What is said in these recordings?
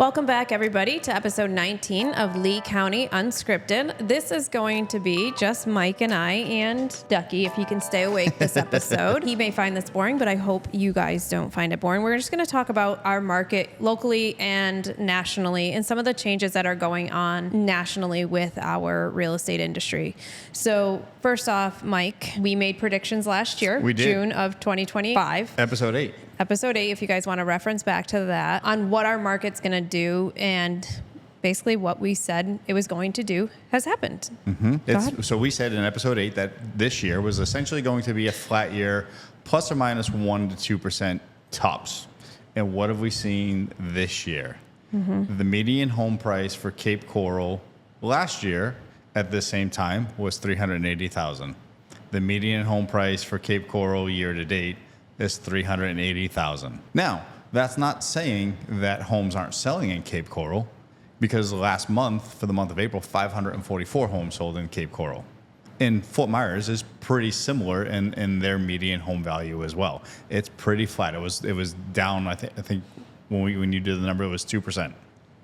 Welcome back, everybody, to episode 19 of Lee County Unscripted. This is going to be just Mike and I and Ducky, if he can stay awake this episode. He may find this boring, but I hope you guys don't find it boring. We're just going to talk about our market locally and nationally and some of the changes that are going on nationally with our real estate industry. So first off, Mike, we made predictions last year, we did. June of 2025. Episode 8. Episode 8, if you guys want to reference back to that, on what our market's going to do, and basically what we said it was going to do has happened. Mm-hmm. So we said in episode 8 that this year was essentially going to be a flat year, plus or minus 1% to 2% tops. And what have we seen this year? Mm-hmm. The median home price for Cape Coral last year at the same time was $380,000. The median home price for Cape Coral year to date is $380,000. Now, that's not saying that homes aren't selling in Cape Coral, because last month, for the month of April, 544 homes sold in Cape Coral. And Fort Myers is pretty similar in their median home value as well. It's pretty flat. It was down. I think when you did the number, it was 2%.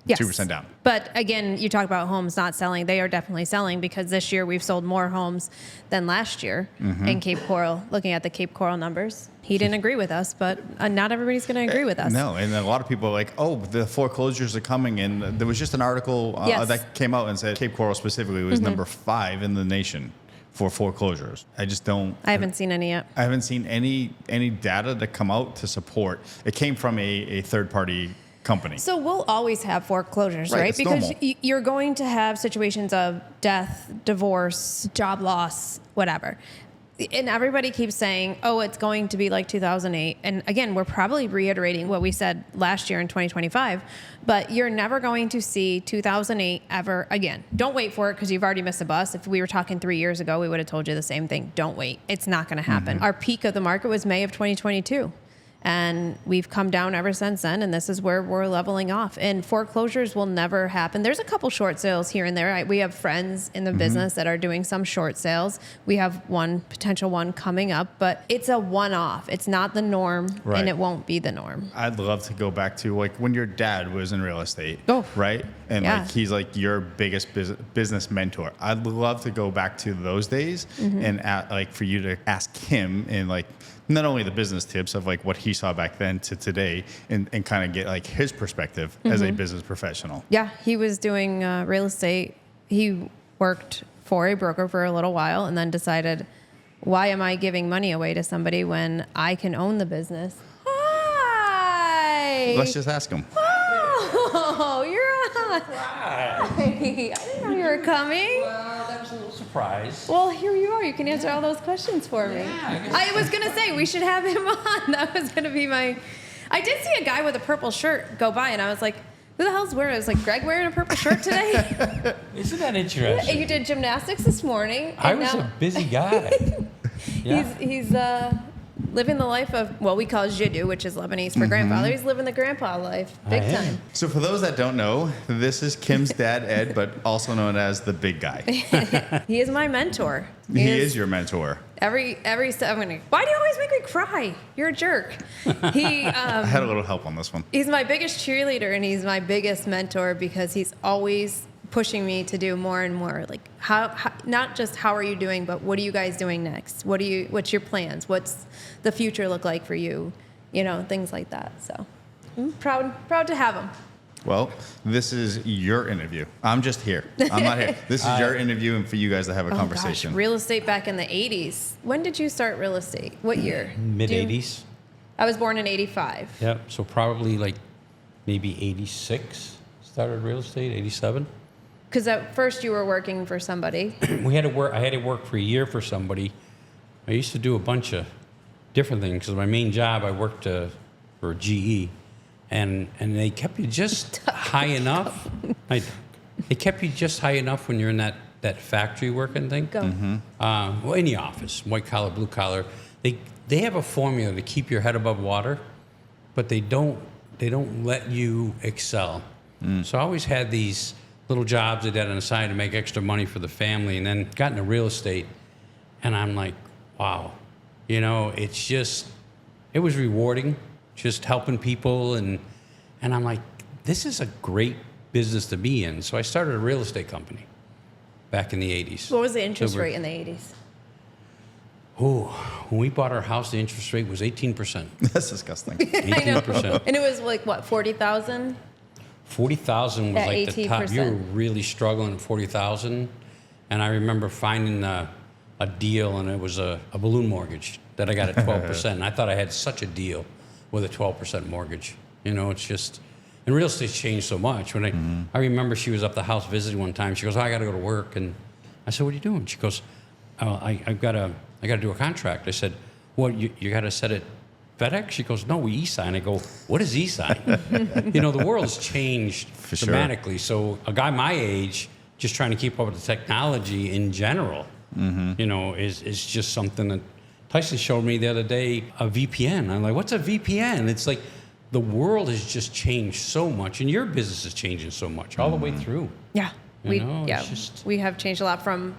Yes. 2% down. But again, you talk about homes not selling. They are definitely selling, because this year we've sold more homes than last year in Cape Coral. Looking at the Cape Coral numbers, he didn't agree with us, but not everybody's going to agree with us. No, and a lot of people are like, oh, the foreclosures are coming. And there was just an article that came out and said Cape Coral specifically was number 5 in the nation for foreclosures. I haven't seen any yet. I haven't seen any data to come out to support. It came from a third-party company. So we'll always have foreclosures, right? Because you're going to have situations of death, divorce, job loss, whatever. And everybody keeps saying, oh, it's going to be like 2008. And again, we're probably reiterating what we said last year in 2025, but you're never going to see 2008 ever again. Don't wait for it, because you've already missed a bus. If we were talking 3 years ago, we would have told you the same thing. Don't wait. It's not going to happen. Our peak of the market was May of 2022. And we've come down ever since then, and this is where we're leveling off. And foreclosures will never happen. There's a couple short sales here and there. We have friends in the business that are doing some short sales. We have one potential one coming up, but it's a one-off. It's not the norm, and it won't be the norm. I'd love to go back to like when your dad was in real estate, right? And like he's like your biggest business mentor. I'd love to go back to those days and like for you to ask him and like not only the business tips of like what he saw back then to today, and kind of get like his perspective as a business professional. Yeah, he was doing real estate. He worked for a broker for a little while and then decided, why am I giving money away to somebody when I can own the business? Hi! Let's just ask him. Oh, you're on. Hi. I didn't know you were coming. Well, that was a little surprise. Well, here you are. You can answer all those questions for me. Yeah, I was going to say we should have him on. That was going to be my... I did see a guy with a purple shirt go by, and I was like, who the hell's wearing? I was like, Greg wearing a purple shirt today? Isn't that interesting? You did gymnastics this morning. I was a busy guy. He's living the life of what we call jiddu, which is Lebanese for grandfather. He's living the grandpa life, big time. So for those that don't know, this is Kim's dad, Ed, but also known as the big guy. He is my mentor. He is your mentor. Every step. Why do you always make me cry? You're a jerk. I had a little help on this one. He's my biggest cheerleader, and he's my biggest mentor, because he's always pushing me to do more and more. Like how not just how are you doing, but what are you guys doing next? What's your plans? What's the future look like for you? You know, things like that. So I'm proud to have him. Well, this is your interview. I'm just here. I'm not here. This is your interview, and for you guys to have a conversation. Gosh, real estate back in the 80s. When did you start real estate? What year? Mid-80s. I was born in 85. Yep, so probably like maybe 86 started real estate, 87. Because at first you were working for somebody. I had to work for a year for somebody. I used to do a bunch of different things, because my main job, I worked for GE, and they kept you just high enough. They kept you just high enough when you're in that factory working thing. Well, in the office, white collar, blue collar. They have a formula to keep your head above water, but they don't let you excel. So I always had these little jobs I did on the side to make extra money for the family, and then got into real estate, and I'm like, wow, you know, it was rewarding, just helping people, and I'm like, this is a great business to be in. So I started a real estate company back in the 80s. What was the interest rate in the 80s? Oh, when we bought our house, the interest rate was 18%. That's disgusting. 18%. And it was like, what, 40,000? 40,000 was At like the top. 18%. You were really struggling at 40,000. And I remember finding a deal, and it was a balloon mortgage that I got at 12%. And I thought I had such a deal with a 12% mortgage. You know, it's just, and real estate's changed so much. When I remember she was up the house visiting one time. She goes, I got to go to work. And I said, what are you doing? She goes, I got to do a contract. I said, well, you got to set it FedEx? She goes, no, we e-sign. I go, what is e-sign? You know, the world has changed dramatically. So a guy my age, just trying to keep up with the technology in general, you know, is just something that Tyson showed me the other day, a VPN. I'm like, what's a VPN? It's like the world has just changed so much, and your business is changing so much all the way through. Yeah. We have changed a lot from,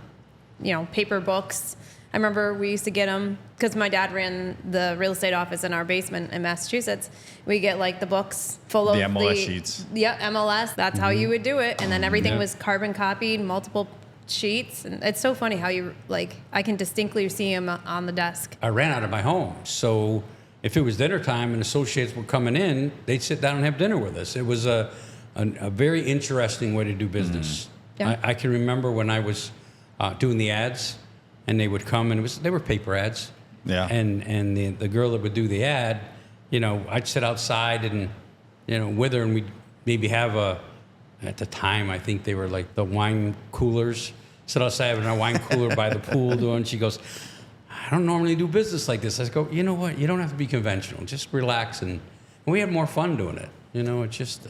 you know, paper books. I remember we used to get them because my dad ran the real estate office in our basement in Massachusetts. We get like the books full of the MLS sheets. Yeah, MLS. That's how you would do it, and then everything was carbon copied, multiple sheets. And it's so funny how you I can distinctly see them on the desk. I ran out of my home, so if it was dinner time and associates were coming in, they'd sit down and have dinner with us. It was a very interesting way to do business. Yeah. I can remember when I was doing the ads. And they would come, and they were paper ads. Yeah. And the girl that would do the ad, you know, I'd sit outside and, you know, with her, and we'd maybe have at the time, I think they were like the wine coolers. Sit outside in our wine cooler by the pool doing. She goes, I don't normally do business like this. I go, you know what? You don't have to be conventional. Just relax, and we had more fun doing it. You know, it's just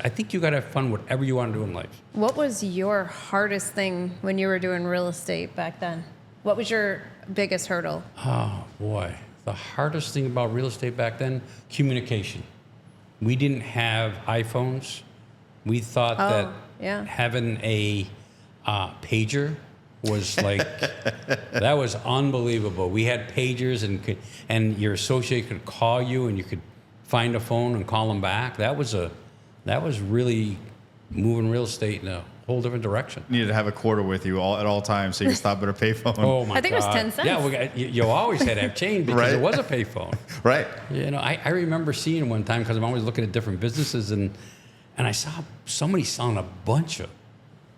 I think you got to have fun whatever you want to do in life. What was your hardest thing when you were doing real estate back then? What was your biggest hurdle? Oh, boy. The hardest thing about real estate back then, communication. We didn't have iPhones. We thought that having a pager was like, that was unbelievable. We had pagers, and your associate could call you, and you could find a phone and call them back. That was really moving real estate in a whole different direction. You needed to have a quarter with you at all times so you could stop at a payphone. Oh my God! I think it was 10 cents. Yeah, you always had to have change because it was a payphone. Right. You know, I remember seeing one time, because I'm always looking at different businesses, and I saw somebody selling a bunch of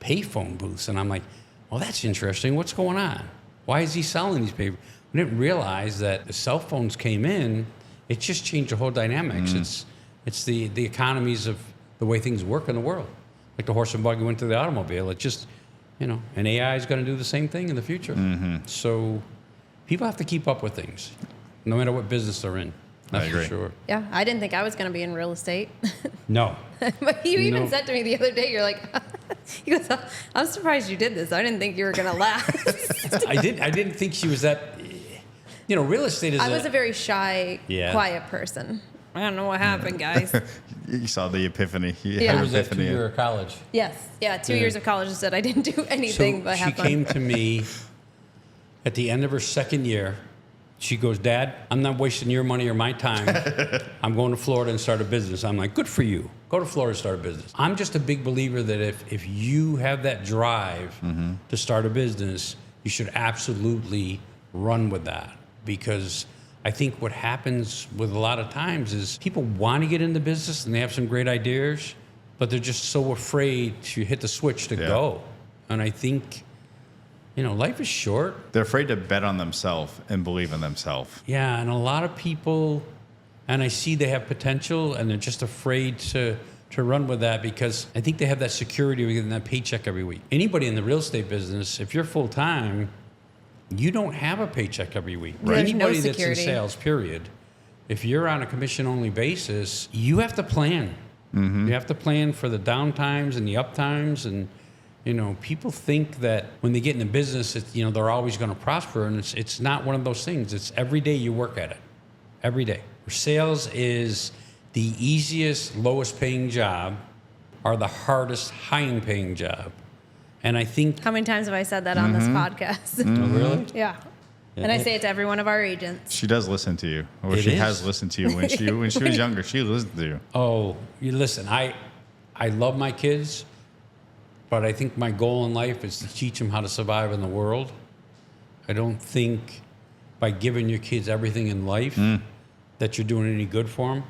payphone booths, and I'm like, well, that's interesting. What's going on? Why is he selling these payphones? We didn't realize that the cell phones came in. It just changed the whole dynamics. It's the economies of the way things work in the world. Like the horse and buggy went to the automobile. It just, you know, and AI is going to do the same thing in the future. So people have to keep up with things, no matter what business they're in. That's for sure. Yeah, I didn't think I was going to be in real estate. No. But you even said to me the other day, you're like, he goes, I'm surprised you did this. I didn't think you were going to laugh. I didn't think she was that, you know, real estate is I was a very shy, quiet person. I don't know what happened, guys. You saw the epiphany. It was that 2-year college. Yes. Yeah, 2 years of college said I didn't do anything but have fun. She came to me at the end of her second year. She goes, Dad, I'm not wasting your money or my time. I'm going to Florida and start a business. I'm like, good for you. Go to Florida and start a business. I'm just a big believer that if you have that drive to start a business, you should absolutely run with that. Because I think what happens with a lot of times is people want to get into business and they have some great ideas, but they're just so afraid to hit the switch to go. And I think, you know, life is short. They're afraid to bet on themselves and believe in themselves. Yeah, and a lot of people, and I see they have potential and they're just afraid to run with that because I think they have that security of getting that paycheck every week. Anybody in the real estate business, if you're full time, you don't have a paycheck every week. Right. Anybody No that's in sales, period, if you're on a commission-only basis, you have to plan. You have to plan for the down times and the up times. And, you know, people think that when they get in the business, you know, they're always going to prosper. And it's not one of those things. It's every day you work at it. Every day. Sales is the easiest, lowest paying job or the hardest, high paying job. And I think... How many times have I said that on this podcast? Oh, really? Yeah. And I say it to every one of our agents. She does listen to you. Or she has listened to you. When she was younger, she listened to you. Oh, you listen, I love my kids, but I think my goal in life is to teach them how to survive in the world. I don't think by giving your kids everything in life that you're doing any good for them.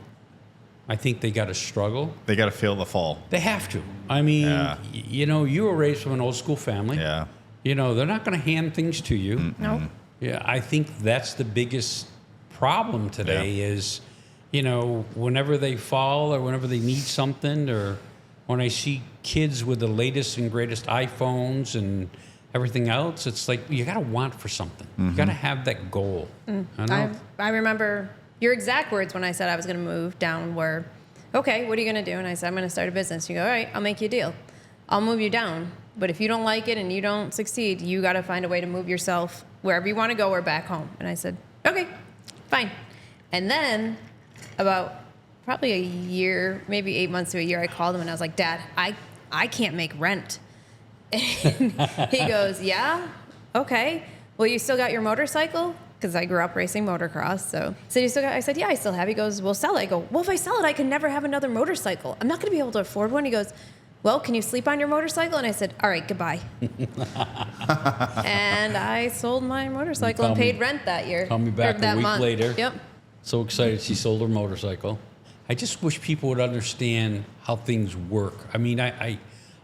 I think they got to struggle. They got to feel the fall. They have to. I mean, you know, you were raised from an old school family. Yeah. You know, they're not going to hand things to you. No. Yeah, I think that's the biggest problem today is, you know, whenever they fall or whenever they need something, or when I see kids with the latest and greatest iPhones and everything else, it's like you got to want for something. You got to have that goal. I remember your exact words when I said I was going to move down were, okay, what are you going to do? And I said, I'm going to start a business. You go, all right, I'll make you a deal. I'll move you down. But if you don't like it and you don't succeed, you got to find a way to move yourself wherever you want to go or back home. And I said, okay, fine. And then about probably a year, maybe 8 months to a year, I called him and I was like, Dad, I can't make rent. And he goes, yeah, okay. Well, you still got your motorcycle? Because I grew up racing motocross. So you still got, I said, yeah, I still have. He goes, well, sell it. I go, well, if I sell it, I can never have another motorcycle. I'm not going to be able to afford one. He goes, well, can you sleep on your motorcycle? And I said, all right, goodbye. And I sold my motorcycle and paid rent that year. Call me back a week later. Yep. So excited she sold her motorcycle. I just wish people would understand how things work. I mean, I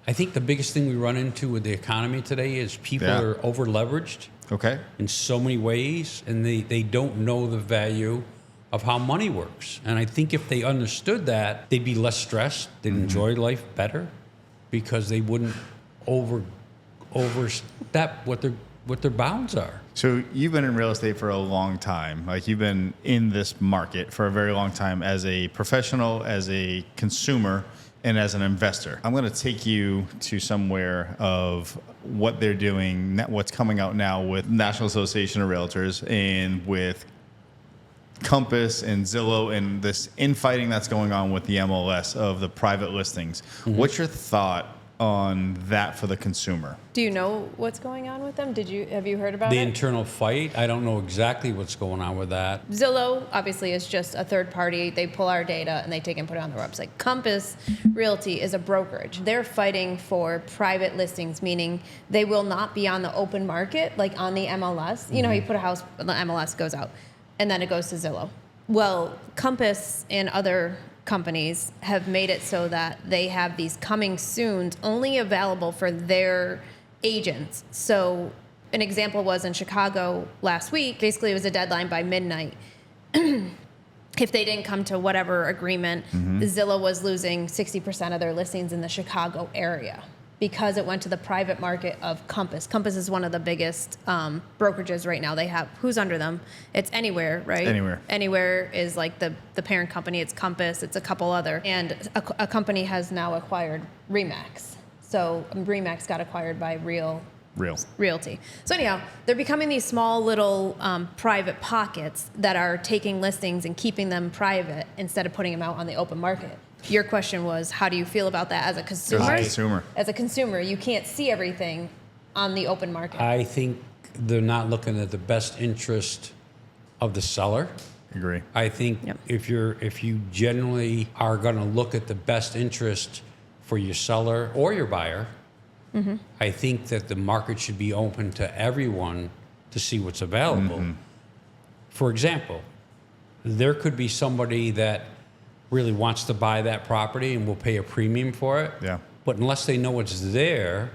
think the biggest thing we run into with the economy today is people are over leveraged. Okay. In so many ways, and they don't know the value of how money works. And I think if they understood that, they'd be less stressed, they'd enjoy life better, because they wouldn't overstep what their bounds are. So you've been in real estate for a long time. Like, you've been in this market for a very long time as a professional, as a consumer, and as an investor. I'm going to take you to somewhere of what they're doing, what's coming out now with National Association of Realtors and with Compass and Zillow and this infighting that's going on with the MLS of the private listings. What's your thought on that for the consumer? Do you know what's going on with them? Have you heard about The it? internal fight, I don't know exactly what's going on with that. Zillow obviously is just a third party. They pull our data and they take and put it on their website. Compass Realty is a brokerage. They're fighting for private listings, meaning they will not be on the open market, like on the MLS. You know, you put a house, the MLS goes out, and then it goes to Zillow. Well, Compass and other companies have made it so that they have these coming soons only available for their agents. So an example was in Chicago last week. Basically, it was a deadline by midnight. If they didn't come to whatever agreement, Zillow was losing 60% of their listings in the Chicago area because it went to the private market of Compass. Compass is one of the biggest brokerages right now. They have, who's under them? It's Anywhere, right? Anywhere. Anywhere is like the parent company. It's Compass. It's a couple other. And a company has now acquired Remax. So Remax got acquired by Realty. So anyhow, they're becoming these small little private pockets that are taking listings and keeping them private instead of putting them out on the open market. Your question was, how do you feel about that as a consumer? As a consumer, you can't see everything on the open market. I think they're not looking at the best interest of the seller. Agree. I think if you generally are going to look at the best interest for your seller or your buyer, I think that the market should be open to everyone to see what's available. For example, there could be somebody that really wants to buy that property and will pay a premium for it. Yeah. But unless they know it's there,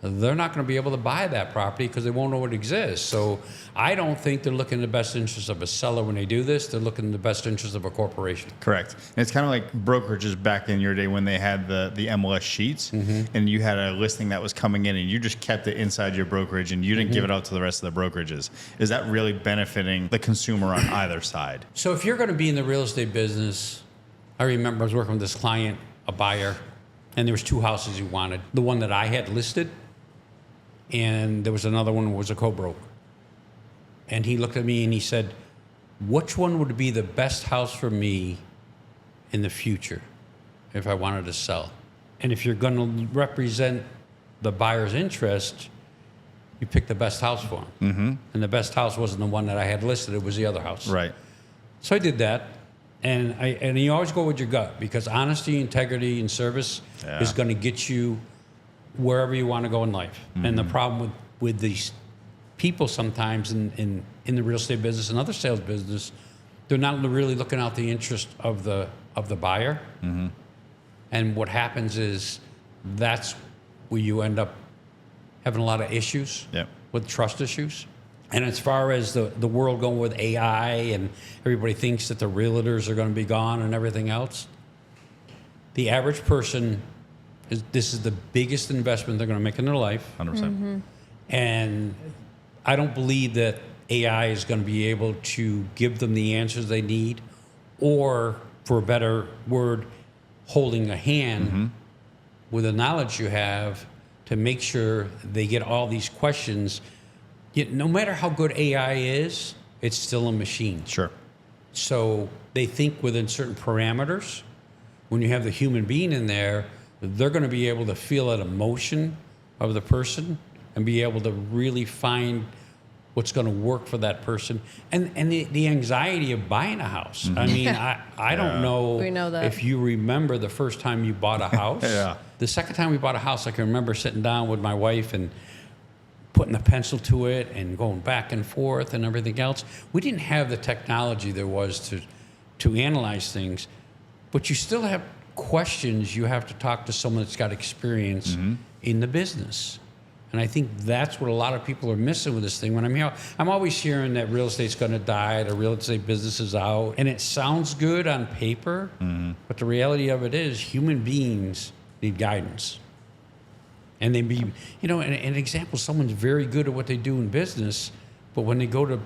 they're not going to be able to buy that property because they won't know it exists. So I don't think they're looking in the best interest of a seller when they do this. They're looking in the best interest of a corporation. Correct. And it's kind of like brokerages back in your day when they had the MLS sheets and you had a listing that was coming in and you just kept it inside your brokerage and you didn't give it out to the rest of the brokerages. Is that really benefiting the consumer on either side? So if you're going to be in the real estate business, I remember I was working with this client, a buyer, and there was two houses he wanted. The one that I had listed, and there was another one that was a co-broke. And he looked at me and he said, which one would be the best house for me in the future if I wanted to sell? And if you're going to represent the buyer's interest, you pick the best house for him. And the best house wasn't the one that I had listed, it was the other house. Right. So I did that. And you always go with your gut, because honesty, integrity, and service is going to get you wherever you want to go in life. And the problem with these people sometimes in the real estate business and other sales business, they're not really looking out the interest of the buyer. And what happens is that's where you end up having a lot of issues with trust issues. And as far as the world going with AI and everybody thinks that the realtors are going to be gone and everything else, the average person, this is the biggest investment they're going to make in their life. 100%. And I don't believe that AI is going to be able to give them the answers they need, or, for a better word, holding a hand with the knowledge you have to make sure they get all these questions. No matter how good AI is, it's still a machine. Sure. So they think within certain parameters. When you have the human being in there, they're going to be able to feel that emotion of the person and be able to really find what's going to work for that person. And the anxiety of buying a house. I mean, I don't know, we know that. If you remember the first time you bought a house. The second time we bought a house, I can remember sitting down with my wife and putting the pencil to it and going back and forth and everything else. We didn't have the technology there was to analyze things, but you still have questions. You have to talk to someone that's got experience in the business. And I think that's what a lot of people are missing with this thing. When I'm here, I'm always hearing that real estate's going to die, the real estate business is out. And it sounds good on paper, but the reality of it is human beings need guidance. And they be, an example, someone's very good at what they do in business, but when they go to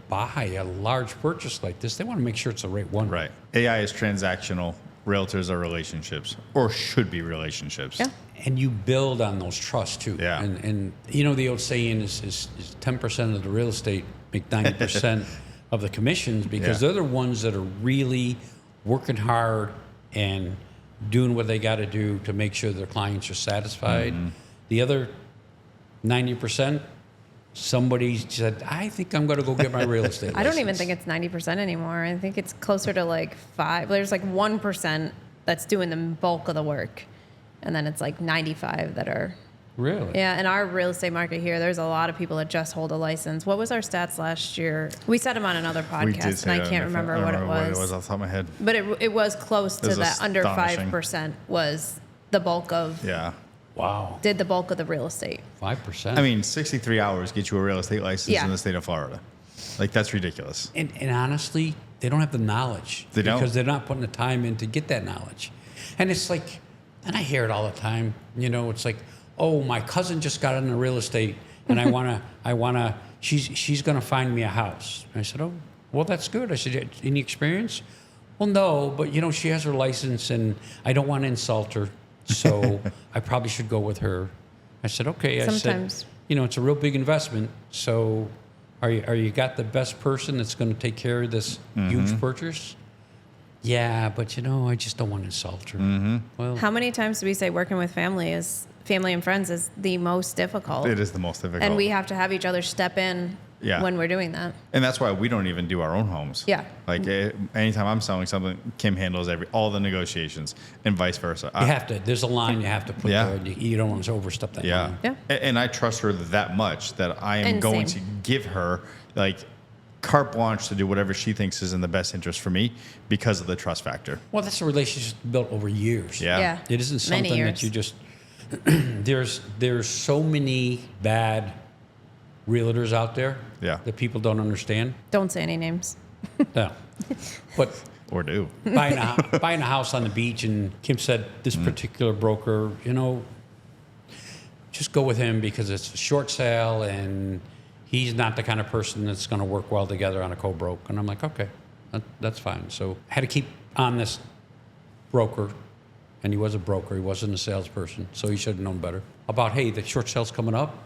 buy a large purchase like this, they want to make sure it's the right one. Right. AI is transactional. Realtors are relationships, or should be relationships. Yeah. And you build on those trusts too. Yeah. And the old saying is 10% of the real estate make 90% of the commissions, because they're the ones that are really working hard and doing what they got to do to make sure their clients are satisfied. The other 90%, somebody said, I think I'm going to go get my real estate license. I don't even think it's 90% anymore. I think it's closer to like 5. There's like 1% that's doing the bulk of the work. And then it's like 95 that are. Really? Yeah, in our real estate market here, there's a lot of people that just hold a license. What was our stats last year? We said them on another podcast, and I can't remember what it was. What it was off the top of my head. But it was close to that. Under 5% was the bulk of. Yeah. Wow. Did the bulk of the real estate. 5%. I mean, 63 hours get you a real estate license in the state of Florida. Like, that's ridiculous. And honestly, they don't have the knowledge. They don't. Because they're not putting the time in to get that knowledge. And it's like, and I hear it all the time, it's like, oh, my cousin just got into real estate and I wanna, she's gonna find me a house. And I said, oh, well, that's good. I said, any experience? Well, no, but she has her license and I don't want to insult her. So I probably should go with her. I said, okay. Sometimes. I said, it's a real big investment. So are you got the best person that's going to take care of this huge purchase? Yeah, but I just don't want to insult her. Well, How many times do we say working with family and friends is the most difficult? It is the most difficult. And we have to have each other step in when we're doing that. And that's why we don't even do our own homes. Yeah. Like anytime I'm selling something, Kim handles all the negotiations and vice versa. you have to. There's a line you have to put there. You don't want to overstep that line. Yeah. And I trust her that much that I am And going same. to give her carte blanche to do whatever she thinks is in the best interest for me because of the trust factor. Well, that's a relationship built over years. Yeah. It isn't Many something years. that you just. There's so many bad realtors out there that people don't understand. Don't say any names. No. But Or do. buying a house on the beach, and Kim said this particular broker, just go with him because it's a short sale and he's not the kind of person that's going to work well together on a co-broke. And I'm like, okay, that's fine. So I had to keep on this broker, and he was a broker. He wasn't a salesperson, so he should have known better. About, hey, the short sale's coming up.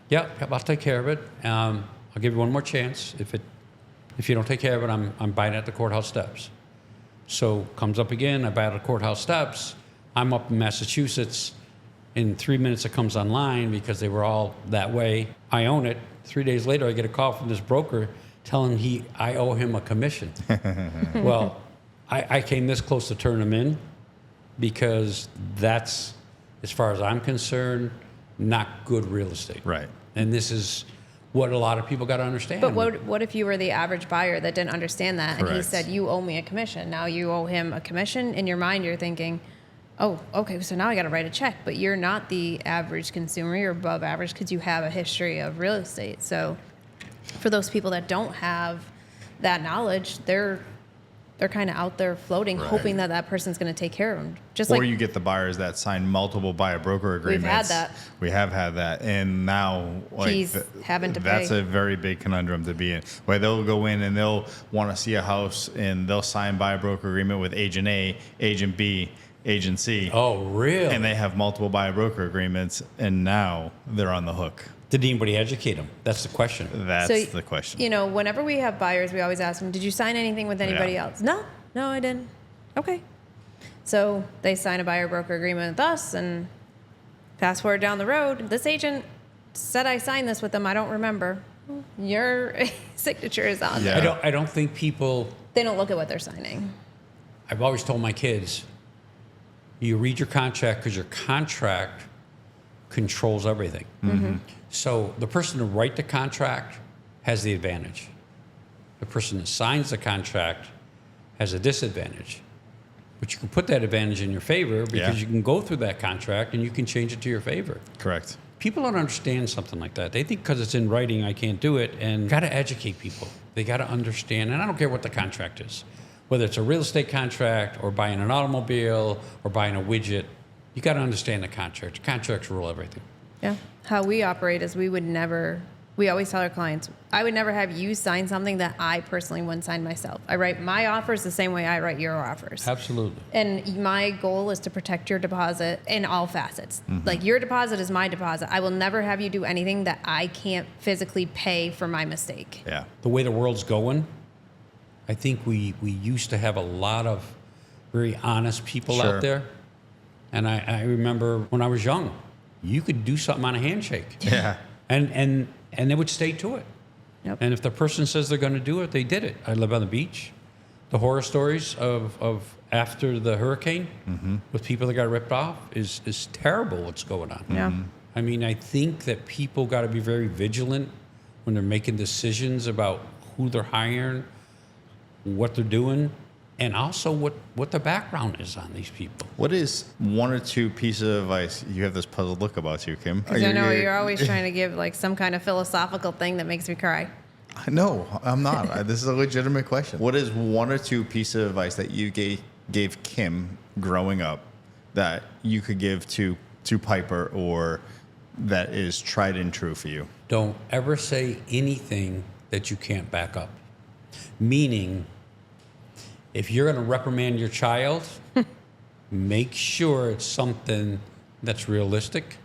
Yep, I'll take care of it. I'll give you one more chance. If you don't take care of it, I'm buying at the courthouse steps. So comes up again, I buy at the courthouse steps. I'm up in Massachusetts. In 3 minutes, it comes online because they were all that way. I own it. 3 days later, I get a call from this broker. telling I owe him a commission. Well, I came this close to turning him in because that's, as far as I'm concerned, not good real estate. Right. And this is what a lot of people got to understand. But what if you were the average buyer that didn't understand that, and he Correct. said, you owe me a commission. Now you owe him a commission. In your mind, you're thinking, oh, okay, so now I got to write a check. But you're not the average consumer. You're above average because you have a history of real estate. So for those people that don't have that knowledge, they're kind of out there floating, Right. hoping that that person's going to take care of them. Just Or like you get the buyers that sign multiple buyer broker agreements. had that. We have had that, and now He's having to that's pay. a very big conundrum to be in. Where they'll go in and they'll want to see a house, and they'll sign buyer broker agreement with agent A, agent B, agent C, Oh, really? and they have multiple buyer broker agreements, and now they're on the hook. Did anybody educate them? That's the question. That's the question. You know, whenever we have buyers, we always ask them, did you sign anything with anybody Yeah. else? No, I didn't. Okay. So they sign a buyer broker agreement with us, and fast forward down the road, this agent said I signed this with them. I don't remember. Your signature is on Yeah. there. I don't think people, They don't look at what they're signing. I've always told my kids, you read your contract because your contract controls everything. Mm-hmm. So the person to write the contract has the advantage. The person that signs the contract has a disadvantage. But you can put that advantage in your favor because Yeah. you can go through that contract and you can change it to your favor. Correct. People don't understand something like that. They think because it's in writing, I can't do it. And got to educate people. They got to understand. And I don't care what the contract is, whether it's a real estate contract or buying an automobile or buying a widget. You got to understand the contract. Contracts rule everything. Yeah. How we operate is we always tell our clients, I would never have you sign something that I personally wouldn't sign myself. I write my offers the same way I write your offers. Absolutely. And my goal is to protect your deposit in all facets. Like your deposit is my deposit. I will never have you do anything that I can't physically pay for my mistake. Yeah. The way the world's going, I think we used to have a lot of very honest people Sure. out there. And I remember when I was young, you could do something on a handshake. Yeah. And they would stay to it. Yep. And if the person says they're going to do it, they did it. I live on the beach. The horror stories of after the hurricane with people that got ripped off is terrible what's going on. Yeah. I mean, I think that people got to be very vigilant when they're making decisions about who they're hiring, what they're doing, and also what the background is on these people. What is one or two pieces of advice? You have this puzzled look about you, Kim. Because I know you're always trying to give like some kind of philosophical thing that makes me cry. No, I'm not. This is a legitimate question. What is one or two pieces of advice that you gave Kim growing up that you could give to Piper, or that is tried and true for you? Don't ever say anything that you can't back up. Meaning, if you're going to reprimand your child, make sure it's something that's realistic.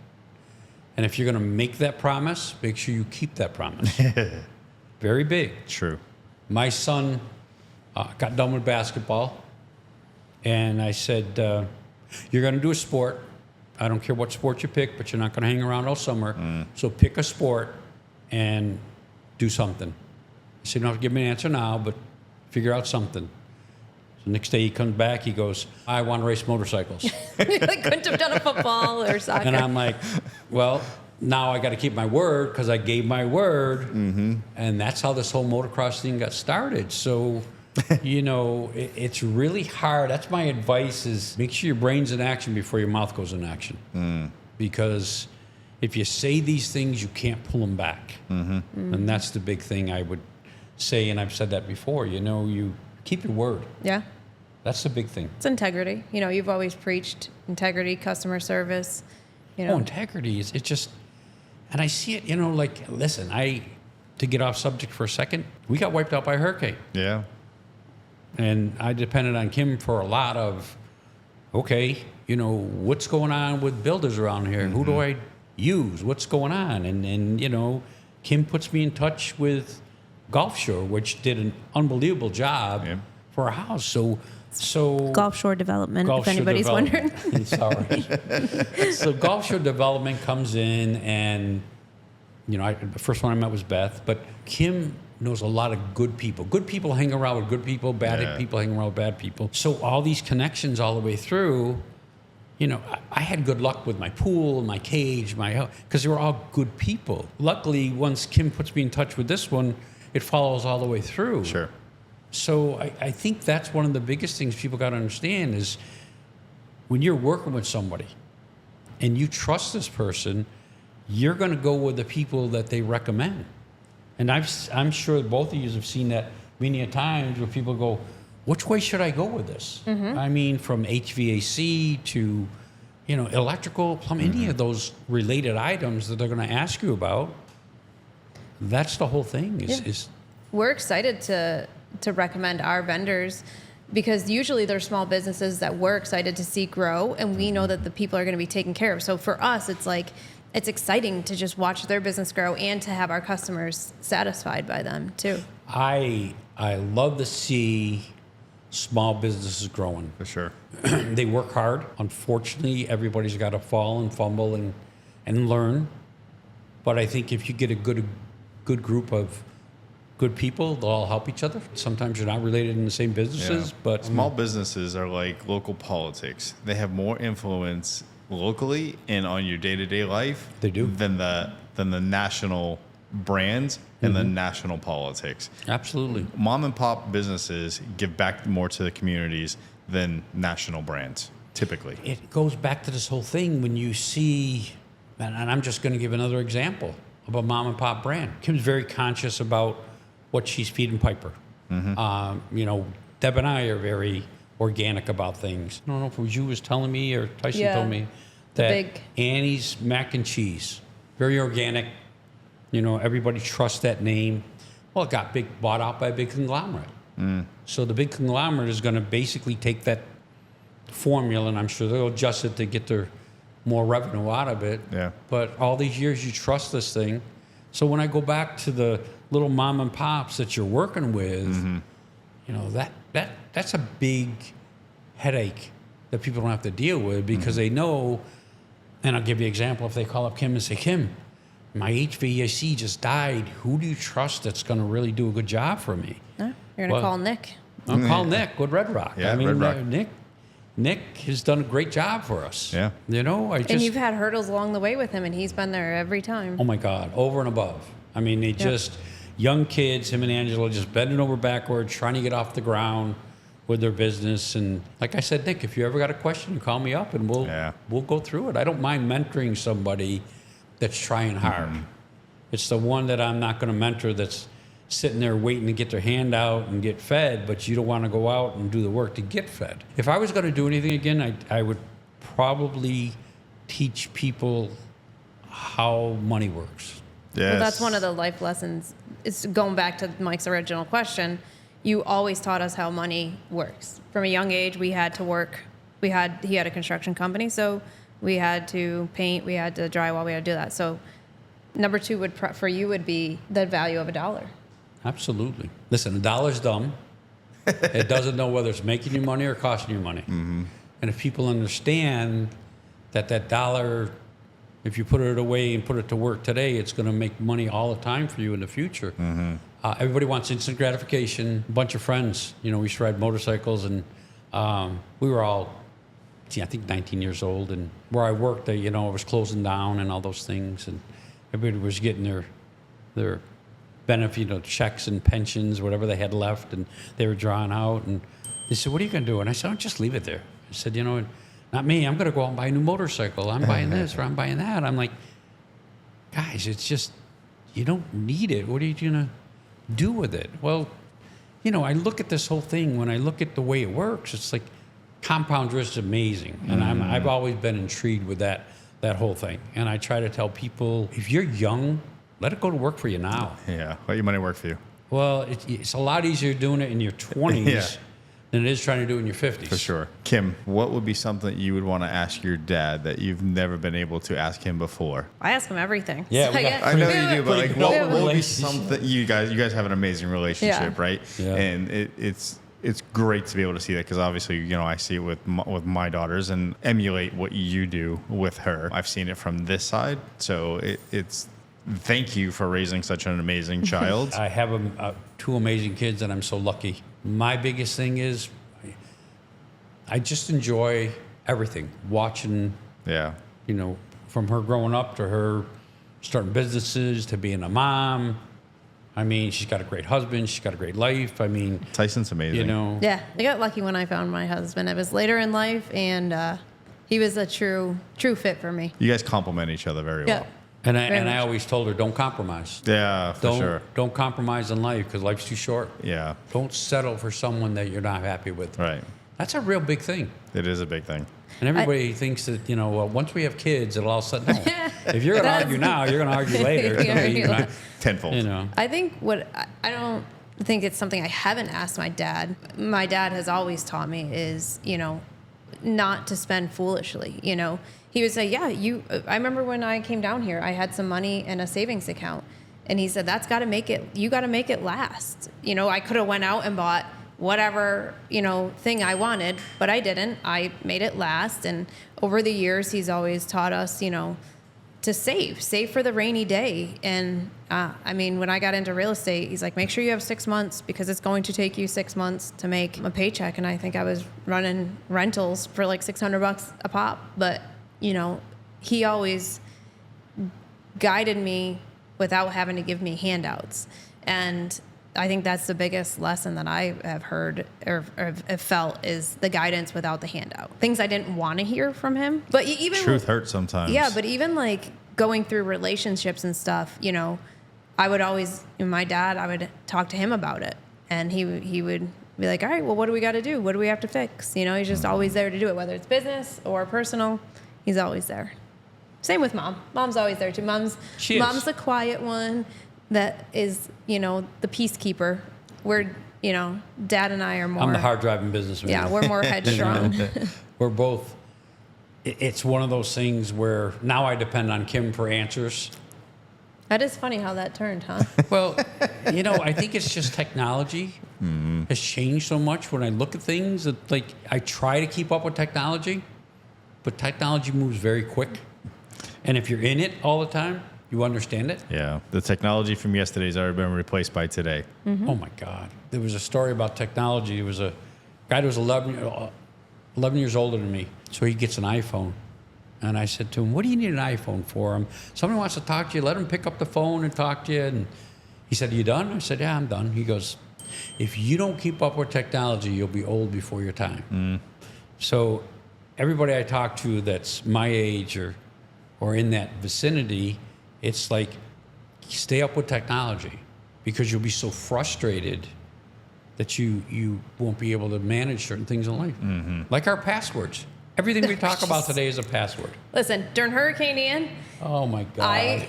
And if you're going to make that promise, make sure you keep that promise. Very big. True. My son got done with basketball, and I said, you're going to do a sport. I don't care what sport you pick, but you're not going to hang around all summer. So pick a sport and do something. I said, you don't have to give me an answer now, but figure out something. So next day he comes back, he goes, I want to race motorcycles. Like couldn't have done a football or soccer. And I'm like, well, now I got to keep my word because I gave my word. And that's how this whole motocross thing got started. So, you know, it's really hard. That's my advice is make sure your brain's in action before your mouth goes in action. Because if you say these things, you can't pull them back. And that's the big thing I would say, and I've said that before, you know, you keep your word. Yeah. That's the big thing. It's integrity. You know, you've always preached integrity, customer service. You know, Oh, integrity is, it's just, and I see it, you know, like, listen, to get off subject for a second, we got wiped out by a hurricane. Yeah. And I depended on Kim for a lot of, okay, you know, what's going on with builders around here? Who do I use? What's going on? And you know, Kim puts me in touch with Gulf Shore, which did an unbelievable job for a house. So Gulf Shore Development, Gulf if Shore anybody's Development. wondering. Sorry. So Gulf Shore Development comes in, and you know, the first one I met was Beth, but Kim knows a lot of good people. Good people hang around with good people, bad people hang around with bad people. So all these connections all the way through, you know, I had good luck with my pool, my cage, because they were all good people. Luckily, once Kim puts me in touch with this one, it follows all the way through. Sure. So I think that's one of the biggest things people got to understand is when you're working with somebody and you trust this person, you're going to go with the people that they recommend. And I'm sure both of you have seen that many a times where people go, which way should I go with this? I mean, from HVAC to, you know, electrical, plumbing, any of those related items that they're going to ask you about. That's the whole thing. We're excited to recommend our vendors because usually they're small businesses that we're excited to see grow, and we know that the people are going to be taken care of. So for us, it's like, it's exciting to just watch their business grow and to have our customers satisfied by them too. I love to see small businesses growing. For sure. They work hard. Unfortunately, everybody's got to fall and fumble and learn. But I think if you get a good group of good people, they'll all help each other. Sometimes you're not related in the same businesses, but small businesses are like local politics. They have more influence locally and on your day-to-day life. They do. than the national brands and the national politics. Absolutely. Mom and pop businesses give back more to the communities than national brands, typically. It goes back to this whole thing when you see, and I'm just going to give another example of a mom and pop brand. Kim's very conscious about what she's feeding Piper. You know, Deb and I are very organic about things. I don't know if it was you was telling me or Tyson told me that Annie's mac and cheese, very organic. You know, everybody trusts that name. Well, it got bought out by a big conglomerate. So the big conglomerate is going to basically take that formula, and I'm sure they'll adjust it to get their more revenue out of it. Yeah. But all these years, you trust this thing. So when I go back to the little mom and pops that you're working with, you know, that's a big headache that people don't have to deal with because they know. And I'll give you an example. If they call up Kim and say, Kim, my HVAC just died. Who do you trust that's going to really do a good job for me? You're going to call Nick. I'll call Nick with Red Rock. Yeah, I mean, Red Rock. Nick has done a great job for us. Yeah. You know, and you've had hurdles along the way with him, and he's been there every time. Oh, my God. Over and above. I mean, they just, young kids, him and Angela, just bending over backwards, trying to get off the ground with their business. And like I said, Nick, if you ever got a question, you call me up, and we'll go through it. I don't mind mentoring somebody that's trying hard. It's the one that I'm not going to mentor that's sitting there waiting to get their hand out and get fed, but you don't want to go out and do the work to get fed. If I was going to do anything again, I would probably teach people how money works. Yes. Well, that's one of the life lessons. It's going back to Mike's original question. You always taught us how money works. From a young age, we had to work. He had a construction company, so we had to paint, we had to drywall, we had to do that. So number two for you would be the value of a dollar. Absolutely. Listen, a dollar's dumb. It doesn't know whether it's making you money or costing you money. And if people understand that dollar, if you put it away and put it to work today, it's going to make money all the time for you in the future. Everybody wants instant gratification. A bunch of friends, you know, we used to ride motorcycles, and we were all, I think 19 years old, and where I worked, you know, it was closing down and all those things, and everybody was getting their benefit, you know, checks and pensions, whatever they had left, and they were drawing out, and they said, what are you going to do? And I said, oh, just leave it there. I said, you know, not me. I'm going to go out and buy a new motorcycle. I'm buying this or I'm buying that. I'm like, guys, it's just, you don't need it. What are you going to do with it? Well, you know, I look at this whole thing, when I look at the way it works, it's like compound interest is amazing. And I've always been intrigued with that whole thing. And I try to tell people, if you're young, let it go to work for you now. Yeah, let your money work for you. Well, it's a lot easier doing it in your 20s than it is trying to do it in your 50s. For sure. Kim, what would be something you would want to ask your dad that you've never been able to ask him before? I ask him everything. Yeah, I know you do, but like, what would be something you guys have an amazing relationship, right? Yeah. And it's great to be able to see that, because obviously, you know, I see it with my daughters and emulate what you do with her. I've seen it from this side, so thank you for raising such an amazing child. I have two amazing kids, and I'm so lucky. My biggest thing is I just enjoy everything. Watching, Yeah. you know, from her growing up to her starting businesses to being a mom. I mean, she's got a great husband. She's got a great life. I mean, Tyson's amazing. you know. Yeah, I got lucky when I found my husband. It was later in life, and he was a true fit for me. You guys complement each other very Yeah. well. And Very I much. always told her, don't compromise. Yeah, for sure. Don't compromise in life because life's too short. Yeah. Don't settle for someone that you're not happy with. Right. That's a real big thing. It is a big thing. And everybody thinks that, you know, well, once we have kids, it'll all settle down. If you're going to argue now, you're going to argue later. It's gonna be, you know, Tenfold. you know. I think I don't think it's something I haven't asked my dad. My dad has always taught me is, you know, not to spend foolishly. You know, he would say, yeah, I remember when I came down here, I had some money in a savings account. And he said, you got to make it last. You know, I could have went out and bought whatever, you know, thing I wanted, but I didn't. I made it last. And over the years, he's always taught us, you know, to save for the rainy day. And I mean, when I got into real estate, he's like, make sure you have 6 months because it's going to take you 6 months to make a paycheck. And I think I was running rentals for like $600 a pop. But, you know, he always guided me without having to give me handouts. And I think that's the biggest lesson that I have heard or have felt is the guidance without the handout. Things I didn't want to hear from him. But even Truth hurts sometimes. Yeah, but even like going through relationships and stuff, you know, I would always, my dad, I would talk to him about it. And he would be like, all right, well, what do we got to do? What do we have to fix? You know, he's just always there to do it, whether it's business or personal. He's always there. Same with mom. Mom's always there too. Mom's the quiet one that is, you know, the peacekeeper. We're, you know, dad and I are more. I'm the hard driving businessman. Yeah, we're more headstrong. We're both. It's one of those things where now I depend on Kim for answers. That is funny how that turned, huh? Well, you know, I think it's just technology has changed so much. When I look at things, like I try to keep up with technology, but technology moves very quick. And if you're in it all the time, you understand it. Yeah. The technology from yesterday's already been replaced by today. Mm-hmm. Oh my God. There was a story about technology. There was a guy that was 11 years older than me. So he gets an iPhone. And I said to him, what do you need an iPhone for? Somebody wants to talk to you. Let him pick up the phone and talk to you. And he said, are you done? I said, yeah, I'm done. He goes, if you don't keep up with technology, you'll be old before your time. So everybody I talk to that's my age or in that vicinity, it's like, stay up with technology because you'll be so frustrated that you won't be able to manage certain things in life. Like our passwords. Everything we talk about today is a password. Listen, during Hurricane Ian, Oh my God.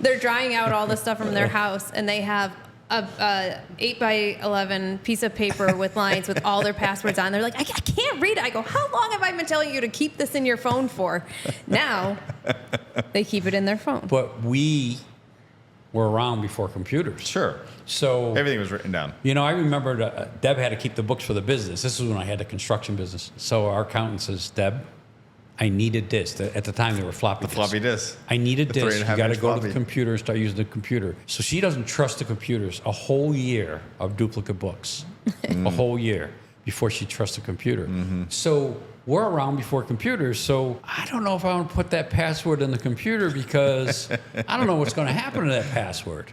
they're drying out all the stuff from their house, and they have a 8x11 piece of paper with lines with all their passwords on. They're like, I can't read it. I go, how long have I been telling you to keep this in your phone for? Now they keep it in their phone. But we were around before computers. Sure. So Everything was written down. you know, I remember Deb had to keep the books for the business. This was when I had the construction business. So our accountant says, Deb, I needed this. At the time, they were floppy disks. Floppy disk. I needed The this. You 3.5 got to inch go to floppy. the computer and start using the computer. So she doesn't trust the computers. A whole year of duplicate books. A whole year before she trusts the computer. So we're around before computers. So I don't know if I want to put that password in the computer because I don't know what's going to happen to that password.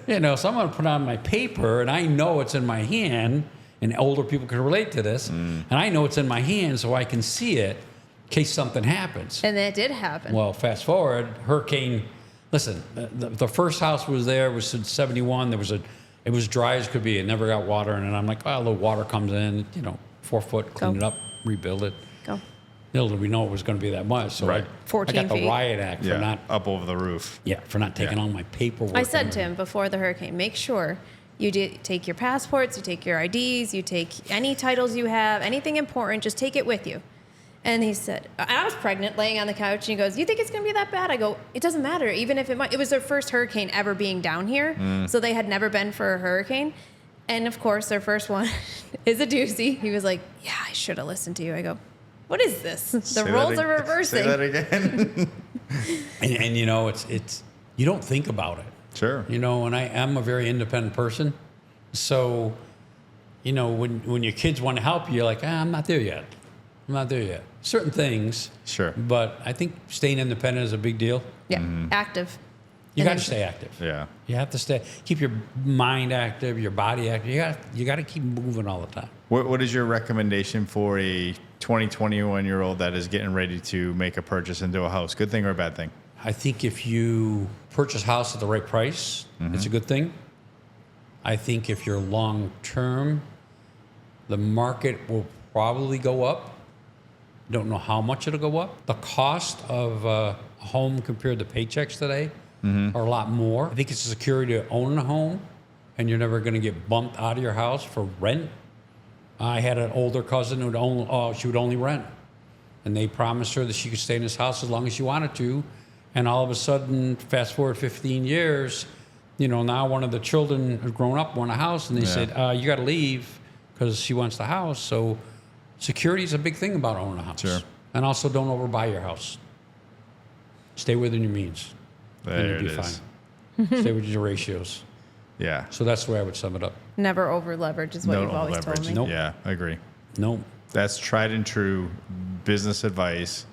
You know, so I'm going to put it on my paper and I know it's in my hand, and older people can relate to this. And I know it's in my hand so I can see it in case something happens. And that did happen. Well, fast forward, hurricane. Listen, the first house was there. It was in '71. It was dry as could be. It never got water in it. I'm like, oh, the water comes in. You know, 4 foot, clean it up, rebuild it. Go. Little did we know it was going to be that much. So Right. I 14 got the feet. riot act for not up over the roof. for not taking Yeah. all my paperwork. I said to him before the hurricane, make sure you take your passports, you take your IDs, you take any titles you have, anything important, just take it with you. And he said, I was pregnant, laying on the couch, and he goes, you think it's going to be that bad? I go, it doesn't matter. Even if it was their first hurricane ever being down here, so they had never been for a hurricane. And of course, their first one is a doozy. He was like, yeah, I should have listened to you. I go, what is this? The roles are reversing. Say that again. and you know, it's you don't think about it. Sure. You know, and I'm a very independent person. So, you know, when your kids want to help you, you're like, I'm not there yet. I'm not there yet. Certain things. Sure. But I think staying independent is a big deal. Yeah. Active. You got to stay active. Yeah. You have to keep your mind active, your body active. You got to keep moving all the time. What is your recommendation for a 21-year-old that is getting ready to make a purchase into a house? Good thing or a bad thing? I think if you purchase a house at the right price, it's a good thing. I think if you're long term, the market will probably go up. Don't know how much it'll go up. The cost of a home compared to paychecks today are a lot more. I think it's a security to own a home, and you're never going to get bumped out of your house for rent. I had an older cousin who she would only rent, and they promised her that she could stay in this house as long as she wanted to. And all of a sudden, fast forward 15 years, you know, now one of the children has grown up, want a house, and they said, you got to leave because she wants the house. So security is a big thing about owning a house. Sure. And also don't overbuy your house. Stay within your means. There and it you'll be is. fine. Stay with your ratios. Yeah. So that's the way I would sum it up. Never over leverage is what No you've always told leverage. me. Nope. Yeah, I agree. No. That's tried and true business advice,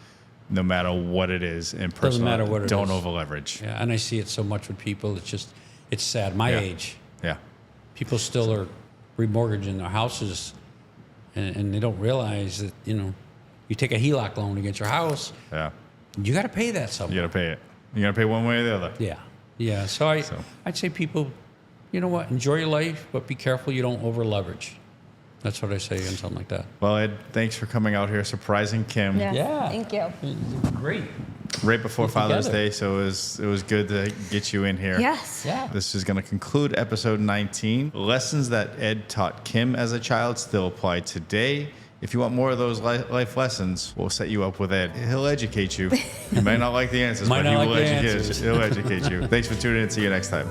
no matter what it is. And Doesn't matter what it don't is. over leverage. Yeah, and I see it so much with people. It's sad. My Yeah. age, Yeah. people still are remortgaging their houses, and they don't realize that, you know, you take a HELOC loan against your house, Yeah. you got to pay that somewhere. You got to pay it. You got to pay one way or the other. Yeah. Yeah. So I'd say people, you know what, enjoy your life, but be careful you don't over leverage. That's what I say on something like that. Well, Ed, thanks for coming out here, surprising Kim. Yes, Yeah. thank you. Great. Right before Get Father's together. Day, so it was good to get you in here. Yes. Yeah. This is going to conclude episode 19. Lessons that Ed taught Kim as a child still apply today. If you want more of those life lessons, we'll set you up with Ed. He'll educate you. You might not like the answers, Might but not he like will the educate answers. He'll educate you. Thanks for tuning in. See you next time.